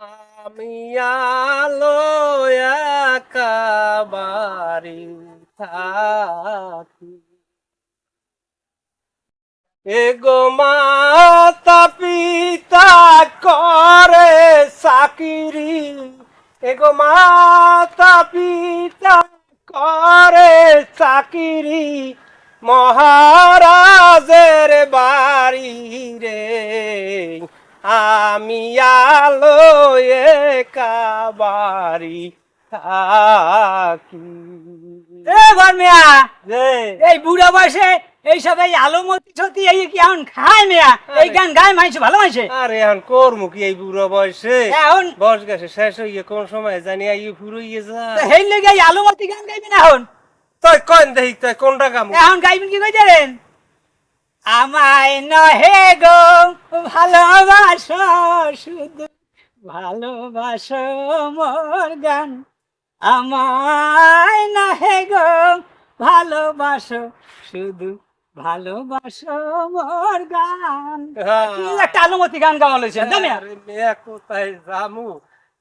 আমি আলো একা বাড়ি থাকি, এগো মাতা পিতা করে চাকিরি, এগো মাতা পিতা করে চাকিরি, মহারাজের বাড়ি রে, আমি আলো একা বাড়ি থাকি। এ বর্মিয়া, রে এই বুড়া বয়সে এই সব এই আলমতি সতি এই কি এখন খায় মিয়া? এই গান গায় মাইছে ভালো মাইছে। আরে এখন করমু কি এই বুড়ো বয়সে? এখন বয়স গেছে শেষ হইয়ে কোন সময় জানি আই ফুরইয়ে যা। হেই লেগে এই আলমতি গান গাইবেন এখন? তুই কোন দেখি তুই কোনটা গামু? এখন গাইবেন কি কইতেন? আমায় নহে গো ভালোবাসো, শুধু ভালোবাসো মোর গান। আমায় নহে গো ভালোবাসো, শুধু ভালোবাসো মোর গান। কি একটা আলমতি গান গাওয়া লইছেন জানেন? আরে মেয়া কোথায় যামু?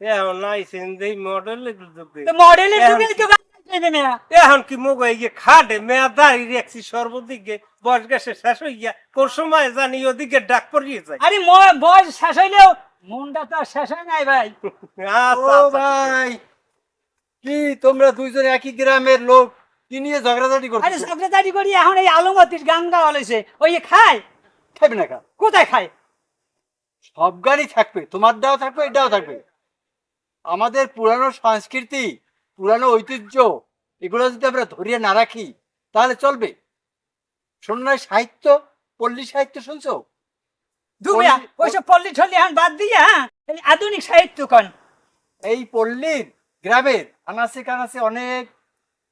এখন নাইছেন দেই মডেলের যুগে। তো মডেলের যুগে তো গান গাইতে মিয়া। এখন কি মুগ গিয়ে খাটে মেয়া দাঁড়ি রেখছি সর্বদিকে, বয়স গেছে শেষ হইয়া কোন সময় জানি ওদিকে ডাক পড়িয়ে যায়। আরে বয়স শেষ হইলেও মনটা তো আর শেষ হয় নাই ভাই। আচ্ছা, ও আচ্ছা, ভাই, কি তোমরা দুইজন একই গ্রামের লোক, কি নিয়ে ঝগড়াঝাটি আরে করছো? সেক্রেটারি করি এখন এই আলমতির গান গাওয়া লইছে। ওই যে খায়, খাইবে না কা? কোথায় খায়? সব গানই থাকবে, তোমারটাও থাকবে, এটাও থাকবে। আমাদের পুরানো সংস্কৃতি, পুরানো ঐতিহ্য, এগুলো যদি আমরা ধরিয়ে না রাখি তাহলে চলবে? শোনো না, সাহিত্য, পল্লী সাহিত্য শুনছো? দুমিয়া ওইসব পল্লী ঠল্লি এখন বাদ দিয়া এই আধুনিক সাহিত্য কন। এই পল্লীর গ্রামের আনাচে কানাচে অনেক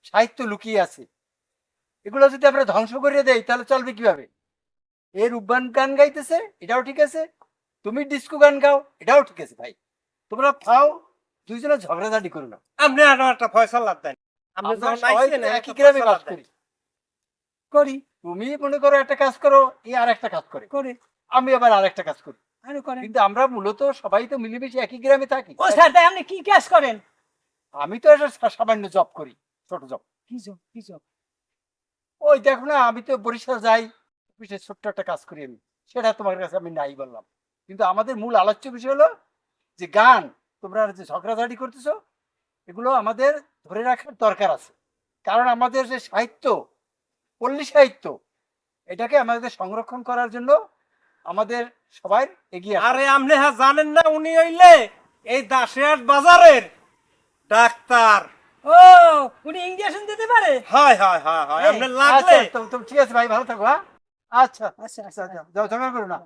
সাহিত্য লুকিয়ে আছে। এগুলো যদি আমরা ধ্বংস করে দেই তাহলে চলবে কিভাবে? এর উব্বান গান গাইতেছে, এটাও ঠিক আছে। তুমি ডিস্কো গান গাও, এটাও ঠিক আছে। ভাই, তোমরা ফাও, দুইজনে ঝগড়াঝাটি করো না। আপনি আরো একটা ফয়সালা দেন। আপনি আমরা যখন সবাই আইছেন তো একটা একই গ্রামে ফয়সালা বাস দেন। করি। করি, তুমি মনে করো একটা কাজ করো, এ আর একটা কাজ করে, করে আমি আবার আর একটা কাজ করি। আরো করেন। কিন্তু আমরা মূলত সবাই তো মিলেমিশে একই গ্রামে থাকি। ও স্যার তাই আপনি কি কাজ করেন? আমি তো একটা সামান্য জব করি, ছোট জব। কি জব কি জব? ওই দেখো না, আমি তো বরিশাল যাই, অফিসে ছোট্ট একটা কাজ করি আমি, সেটা তোমার কাছে আমি নাই বললাম। কিন্তু আমাদের মূল আলোচ্য বিষয় হলো যে গান, তোমরা যে ঝগড়াঝাটি করতেছো, এগুলো আমাদের ধরে রাখার দরকার আছে। কারণ আমাদের যে সাহিত্য, পল্লী সাহিত্য, এটাকে আমাদের সংরক্ষণ করার জন্য আমাদের সবাই এগিয়ে আসা। আরে আপনি হ্যাঁ জানেন না উনি হইলে এই দাসিয়ার বাজারের ডাক্তার। ও উনি ইঞ্জেকশন দিতে পারে? হয় হয় হয় হয়, এই, আপনি লাগলে আচ্ছা, তো ঠিক আছে ভাই, ভালো থাকো। হ্যাঁ, আচ্ছা আচ্ছা আচ্ছা, আচ্ছা যাও, ঝগড়া করো না।